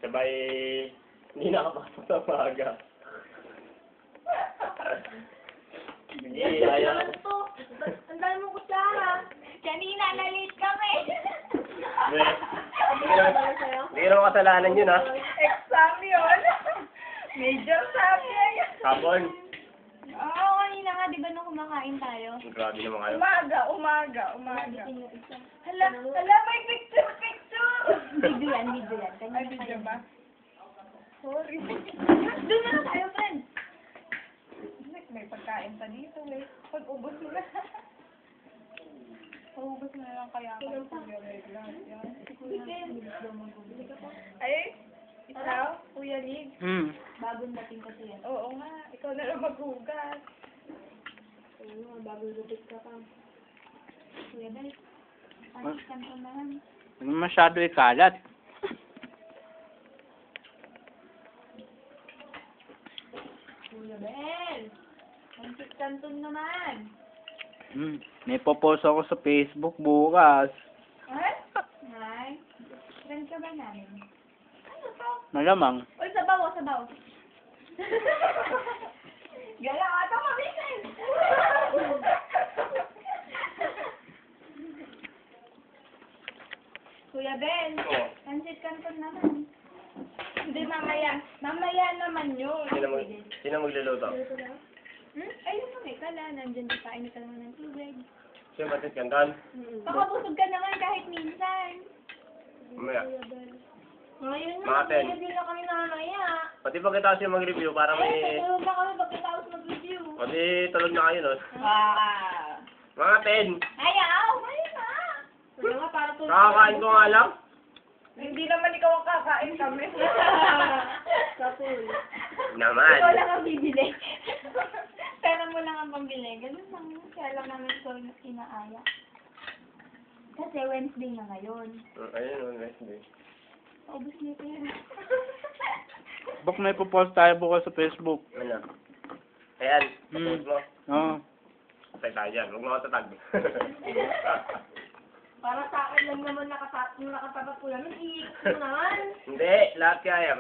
Sabay, hindi nakapasok sa umaga. Hindi, ayaw. Ang dami mong kutsara. Kanina, na-late kami. Hindi naman kasalanan yun, ha? Exam yun. Major subject. Kapon. Oo, kanina nga, di ba nung kumakain tayo? Grabe naman kayo. Umaga. Bitin yung isa. Hala, may picture. Video yan. Ay, Kanina video pa ba? yan. Sorry. Doon na tayo, friend. May pagkain pa dito. Pag-ubos mo na. Pag-ubos mo na lang kaya ako. Ay, ikaw, Kuya Lig. Bagong dating kasi yan. Oo nga, ikaw na lang maghugas. Oo, bagong dating ka pa. Kuya Bel, kan ko naman. Hindi masyado ikalat. Kuya Bel, kanton naman. May popost ako sa Facebook bukas. Ay? Ay? Friend ka ba namin? Ano to? Malamang. Uy, sabaw. Gala ka ito, mamisin! Kuya Ben, Oo. pansit kanton naman. Hindi, mamaya. Mamaya naman yun. Sino magluluto? Ayun kami, kala, nandyan pa, init ka naman ng tubig. Sino batis kantan? Baka busog ka naman kahit minsan. Mamaya. Ngayon Mga 10. hindi na kami mamaya. Pati pagkatapos yung mag-review, para may... Tulog na kami pagkatapos mag-review. Pati tulog na kayo, no? Mga 10. Ayaw! Ayaw na! Wala nga, para tulog. Kakakain ko nga lang. Hindi naman ikaw ang kakain kami. Kapul. Naman. Ikaw lang ang bibili. Pera mo lang ang pambili. Ganun lang. Kaya lang namin ito inaaya. Kasi Wednesday na ngayon. Ayun, Wednesday. Paubos niyo ito yan. Bak may popost tayo bukas sa Facebook. Ano? Ayan, tapos mo. Oo. Patay tayo dyan. Huwag mo ako tatag. Para sa akin lang naman nakatapat ko naman. Iikot mo naman. Hindi, lahat kaya.